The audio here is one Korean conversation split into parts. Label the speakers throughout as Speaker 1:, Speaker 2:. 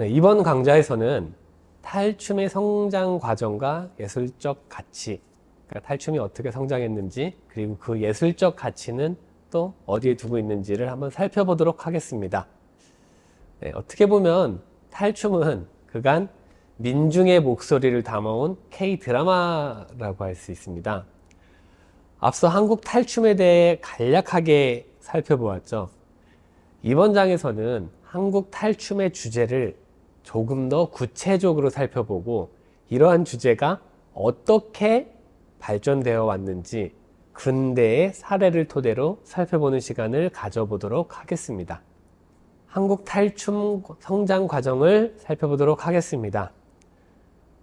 Speaker 1: 네, 이번 강좌에서는 탈춤의 성장 과정과 예술적 가치, 그러니까 탈춤이 어떻게 성장했는지, 그리고 그 예술적 가치는 또 어디에 두고 있는지를 한번 살펴보도록 하겠습니다. 네, 어떻게 보면 탈춤은 그간 민중의 목소리를 담아온 K-드라마라고 할 수 있습니다. 앞서 한국 탈춤에 대해 간략하게 살펴보았죠. 이번 장에서는 한국 탈춤의 주제를 조금 더 구체적으로 살펴보고 이러한 주제가 어떻게 발전되어 왔는지 근대의 사례를 토대로 살펴보는 시간을 가져보도록 하겠습니다. 한국 탈춤 성장 과정을 살펴보도록 하겠습니다.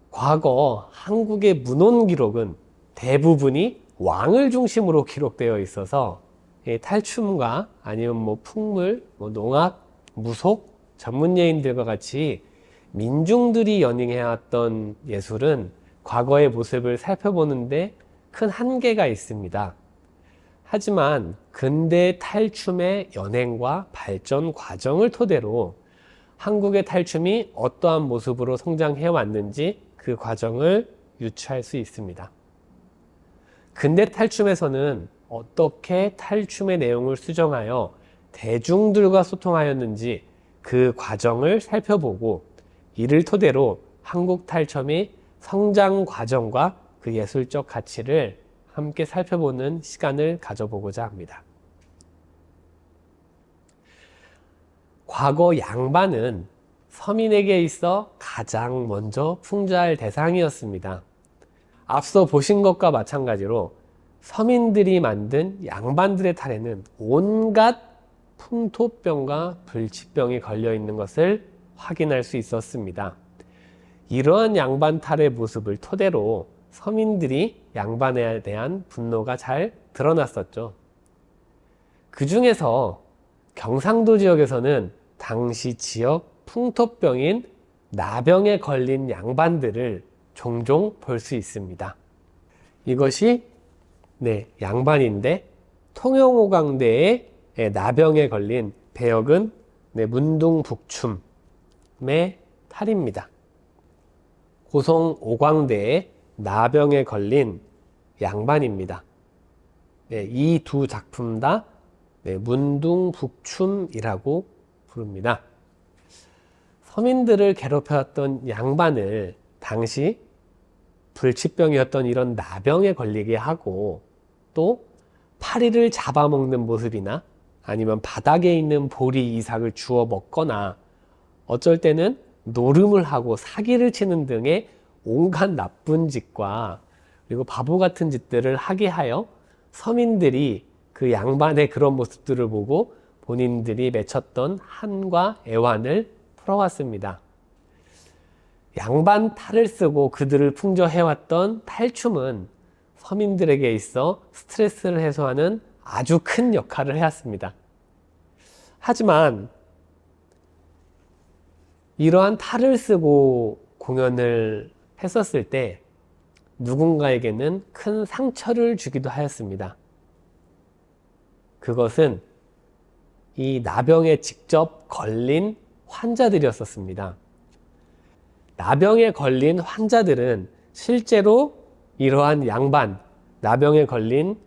Speaker 1: 과거 한국의 문헌 기록은 대부분이 왕을 중심으로 기록되어 있어서 탈춤과 아니면 풍물, 농악, 무속, 전문예인들과 같이 민중들이 연행해왔던 예술은 과거의 모습을 살펴보는데 큰 한계가 있습니다. 하지만 근대 탈춤의 연행과 발전 과정을 토대로 한국의 탈춤이 어떠한 모습으로 성장해 왔는지 그 과정을 유추할 수 있습니다. 근대 탈춤에서는 어떻게 탈춤의 내용을 수정하여 대중들과 소통하였는지 그 과정을 살펴보고 이를 토대로 한국 탈춤의 성장 과정과 그 예술적 가치를 함께 살펴보는 시간을 가져보고자 합니다. 과거 양반은 서민에게 있어 가장 먼저 풍자할 대상이었습니다. 앞서 보신 것과 마찬가지로 서민들이 만든 양반들의 탈에는 온갖 풍토병과 불치병이 걸려 있는 것을 확인할 수 있었습니다. 이러한 양반 탈의 모습을 토대로 서민들이 양반에 대한 분노가 잘 드러났었죠. 그 중에서 경상도 지역에서는 당시 지역 풍토병인 나병에 걸린 양반들을 종종 볼 수 있습니다. 이것이 양반인데 통영오광대의 나병에 걸린 배역은 문둥북춤의 탈입니다. 고성오광대의 나병에 걸린 양반입니다. 이 두 작품 다 문둥북춤이라고 부릅니다. 서민들을 괴롭혀왔던 양반을 당시 불치병이었던 이런 나병에 걸리게 하고 또 파리를 잡아먹는 모습이나 아니면 바닥에 있는 보리 이삭을 주워 먹거나 어쩔 때는 노름을 하고 사기를 치는 등의 온갖 나쁜 짓과 그리고 바보 같은 짓들을 하게 하여 서민들이 그 양반의 그런 모습들을 보고 본인들이 맺혔던 한과 애환을 풀어왔습니다. 양반 탈을 쓰고 그들을 풍조해왔던 탈춤은 서민들에게 있어 스트레스를 해소하는 아주 큰 역할을 해왔습니다. 하지만 이러한 탈을 쓰고 공연을 했었을 때 누군가에게는 큰 상처를 주기도 하였습니다. 그것은 이 나병에 직접 걸린 환자들이었습니다. 나병에 걸린 환자들은 실제로 이러한 나병에 걸린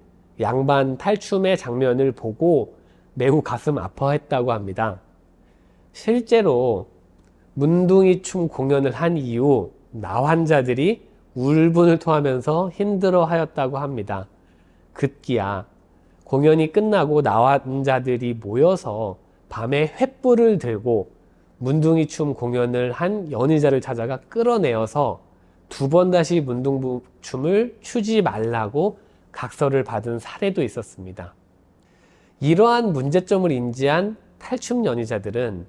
Speaker 1: 양반 탈춤의 장면을 보고 매우 가슴 아파했다고 합니다. 실제로 문둥이 춤 공연을 한 이후 나환자들이 울분을 토하면서 힘들어하였다고 합니다. 급기야 공연이 끝나고 나환자들이 모여서 밤에 횃불을 들고 문둥이 춤 공연을 한 연희자를 찾아가 끌어내어서 두 번 다시 문둥춤을 추지 말라고 각서를 받은 사례도 있었습니다. 이러한 문제점을 인지한 탈춤 연희자들은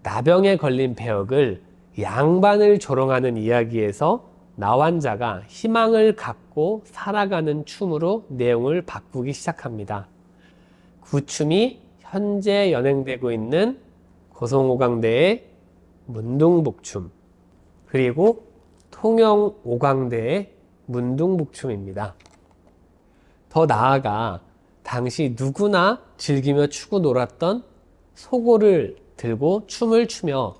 Speaker 1: 나병에 걸린 배역을 양반을 조롱하는 이야기에서 나환자가 희망을 갖고 살아가는 춤으로 내용을 바꾸기 시작합니다. 그 춤이 현재 연행되고 있는 고성오광대의 문둥북춤 그리고 통영오광대의 문둥북춤입니다. 더 나아가 당시 누구나 즐기며 추고 놀았던 소고를 들고 춤을 추며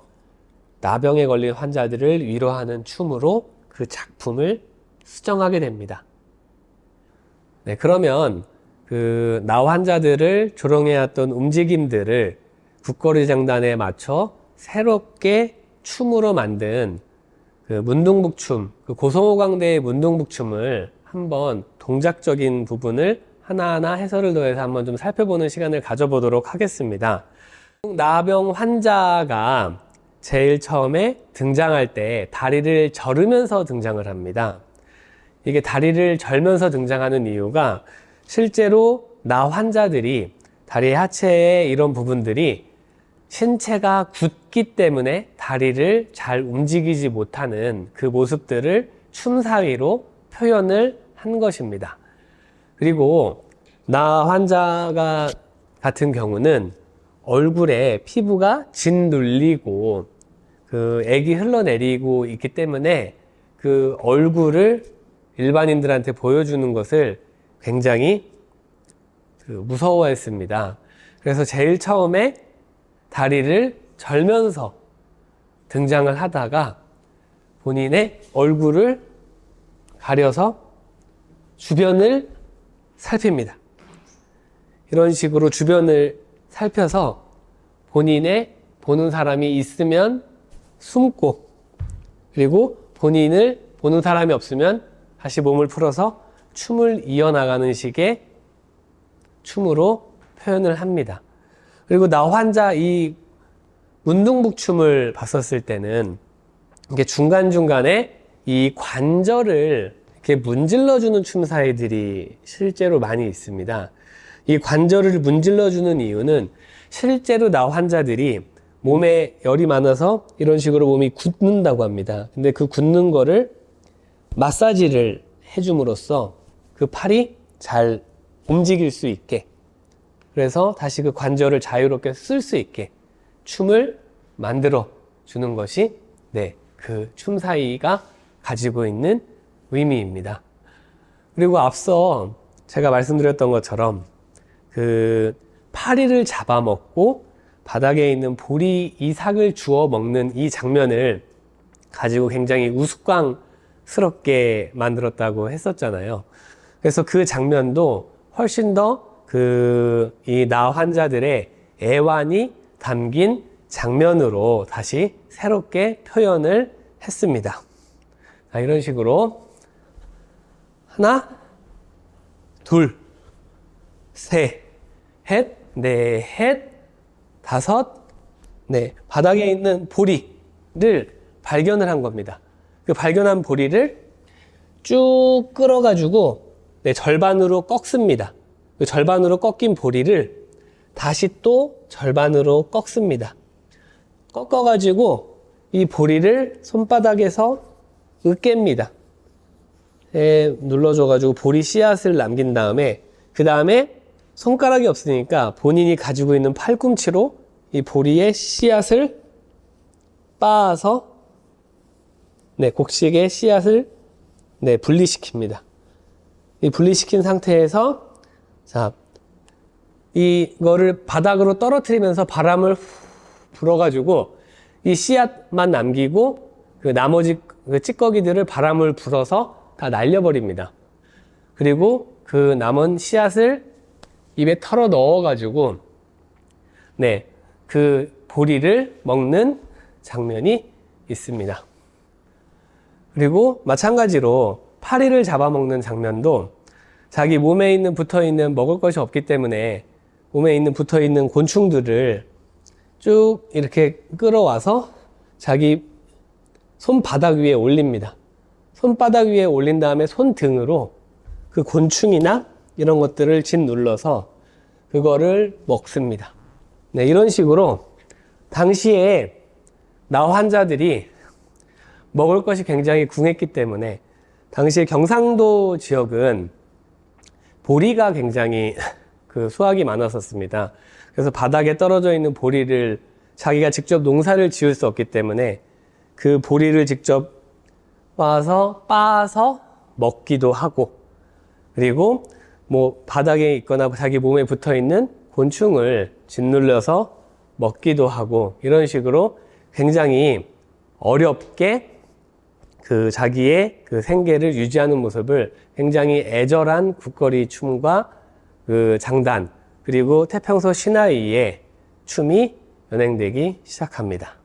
Speaker 1: 나병에 걸린 환자들을 위로하는 춤으로 그 작품을 수정하게 됩니다. 네, 그러면 그 나 환자들을 조롱해왔던 움직임들을 국거리 장단에 맞춰 새롭게 춤으로 만든 그 문둥북춤, 그 고성호강대의 문둥북춤을 한번 동작적인 부분을 하나하나 해설을 더해서 한번 좀 살펴보는 시간을 가져보도록 하겠습니다. 나병 환자가 제일 처음에 등장할 때 다리를 저르면서 등장을 합니다. 이게 다리를 절면서 등장하는 이유가 실제로 나 환자들이 다리 하체의 이런 부분들이 신체가 굳기 때문에 다리를 잘 움직이지 못하는 그 모습들을 춤 사이로 표현을 한 것입니다. 그리고 나 환자가 같은 경우는 얼굴에 피부가 짓눌리고 그 액이 흘러내리고 있기 때문에 그 얼굴을 일반인들한테 보여주는 것을 굉장히 무서워했습니다. 그래서 제일 처음에 다리를 절면서 등장을 하다가 본인의 얼굴을 가려서 주변을 살핍니다. 이런 식으로 주변을 살펴서 본인의 보는 사람이 있으면 숨고, 그리고 본인을 보는 사람이 없으면 다시 몸을 풀어서 춤을 이어나가는 식의 춤으로 표현을 합니다. 그리고 나 환자 이 문둥북춤을 봤었을 때는 이게 중간중간에 이 관절을 이렇게 문질러주는 춤사위들이 실제로 많이 있습니다. 이 관절을 문질러주는 이유는 실제로 나 환자들이 몸에 열이 많아서 이런 식으로 몸이 굳는다고 합니다. 근데 그 굳는 거를 마사지를 해줌으로써 그 팔이 잘 움직일 수 있게, 그래서 다시 그 관절을 자유롭게 쓸 수 있게 춤을 만들어 주는 것이 그 춤사위가 가지고 있는 의미입니다. 그리고 앞서 제가 말씀드렸던 것처럼 그 파리를 잡아먹고 바닥에 있는 보리 이삭을 주워 먹는 이 장면을 가지고 굉장히 우스꽝스럽게 만들었다고 했었잖아요. 그래서 그 장면도 훨씬 더 이 나 환자들의 애환이 담긴 장면으로 다시 새롭게 표현을 했습니다. 자, 이런 식으로 하나, 둘, 셋, 넷, 다섯, 바닥에 있는 보리를 발견을 한 겁니다. 그 발견한 보리를 쭉 끌어가지고 절반으로 꺾습니다. 그 절반으로 꺾인 보리를 다시 또 절반으로 꺾습니다. 꺾어가지고 이 보리를 손바닥에서 으깹니다. 눌러줘가지고 보리 씨앗을 남긴 다음에, 그 다음에 손가락이 없으니까 본인이 가지고 있는 팔꿈치로 이 보리의 씨앗을 빻아서 곡식의 씨앗을 분리시킵니다. 이 분리시킨 상태에서 자, 이거를 바닥으로 떨어뜨리면서 바람을 불어가지고 이 씨앗만 남기고 그 나머지 그 찌꺼기들을 바람을 불어서 다 날려버립니다. 그리고 그 남은 씨앗을 입에 털어 넣어가지고 그 보리를 먹는 장면이 있습니다. 그리고 마찬가지로 파리를 잡아먹는 장면도 자기 몸에 있는 붙어있는 먹을 것이 없기 때문에 몸에 있는 붙어있는 곤충들을 쭉 이렇게 끌어와서 자기 손바닥 위에 올립니다. 손바닥 위에 올린 다음에 손등으로 그 곤충이나 이런 것들을 짓눌러서 그거를 먹습니다. 이런 식으로 당시에 나 환자들이 먹을 것이 굉장히 궁했기 때문에 당시에 경상도 지역은 보리가 굉장히 그 수확이 많았었습니다. 그래서 바닥에 떨어져 있는 보리를 자기가 직접 농사를 지을 수 없기 때문에 그 보리를 직접 빻아서 먹기도 하고, 그리고 뭐 바닥에 있거나 자기 몸에 붙어 있는 곤충을 짓눌러서 먹기도 하고, 이런 식으로 굉장히 어렵게 그 자기의 그 생계를 유지하는 모습을 굉장히 애절한 국거리 춤과 그 장단, 그리고 태평소 시나이의 춤이 연행되기 시작합니다.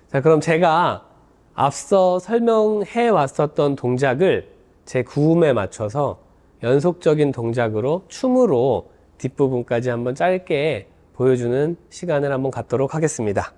Speaker 1: 자, 그럼 제가 앞서 설명해 왔었던 동작을 제 구음에 맞춰서 연속적인 동작으로 춤으로 뒷부분까지 한번 짧게 보여주는 시간을 한번 갖도록 하겠습니다.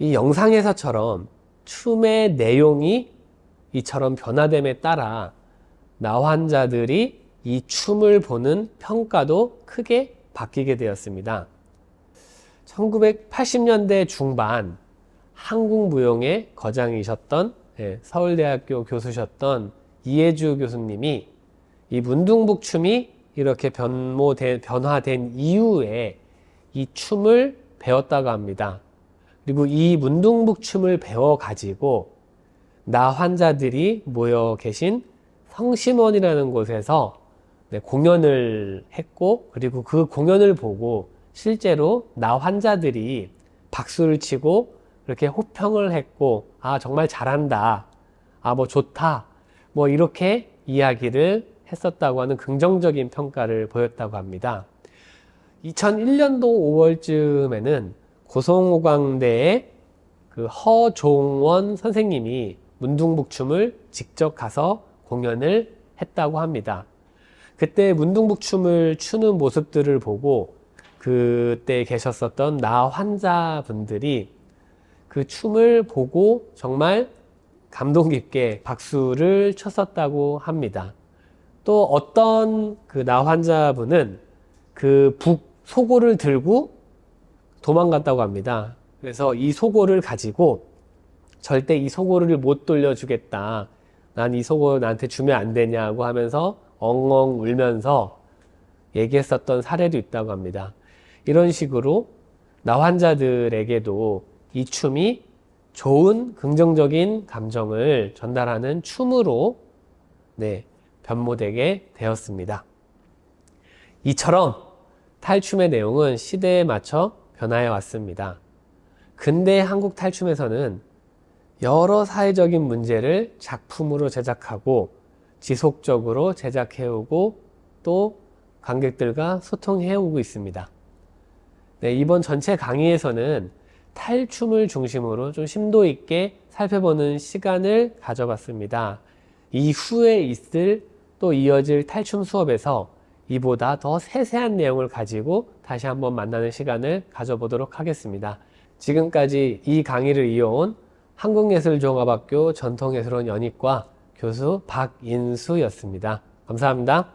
Speaker 1: 이 영상에서처럼 춤의 내용이 이처럼 변화됨에 따라 나 환자들이 이 춤을 보는 평가도 크게 바뀌게 되었습니다. 1980년대 중반 한국무용의 거장이셨던 서울대학교 교수셨던 이해주 교수님이 이 문둥북 춤이 이렇게 변화된 이후에 이 춤을 배웠다고 합니다. 그리고 이 문둥북 춤을 배워가지고 나 환자들이 모여 계신 성심원이라는 곳에서 공연을 했고, 그리고 그 공연을 보고 실제로 나 환자들이 박수를 치고 이렇게 호평을 했고, 아, 정말 잘한다. 아, 뭐 좋다. 뭐 이렇게 이야기를 했었다고 하는 긍정적인 평가를 보였다고 합니다. 2001년도 5월쯤에는 고성호광대의 그 허종원 선생님이 문둥북춤을 직접 가서 공연을 했다고 합니다. 그때 문둥북춤을 추는 모습들을 보고 그때 계셨었던 나 환자분들이 그 춤을 보고 정말 감동 깊게 박수를 쳤었다고 합니다. 또 어떤 그 나 환자분은 그 속옷을 들고 도망갔다고 합니다. 그래서 이 속옷을 가지고 절대 이 속옷을 못 돌려주겠다. 난 이 속옷 나한테 주면 안 되냐고 하면서 엉엉 울면서 얘기했었던 사례도 있다고 합니다. 이런 식으로 나 환자들에게도 이 춤이 좋은 긍정적인 감정을 전달하는 춤으로 변모되게 되었습니다. 이처럼 탈춤의 내용은 시대에 맞춰 변화해 왔습니다. 근대 한국 탈춤에서는 여러 사회적인 문제를 작품으로 제작하고 지속적으로 제작해오고 또 관객들과 소통해오고 있습니다. 이번 전체 강의에서는 탈춤을 중심으로 좀 심도 있게 살펴보는 시간을 가져봤습니다. 이후에 있을 또 이어질 탈춤 수업에서 이보다 더 세세한 내용을 가지고 다시 한번 만나는 시간을 가져보도록 하겠습니다. 지금까지 이 강의를 이어온 한국예술종합학교 전통예술원 연희과 교수 박인수였습니다. 감사합니다.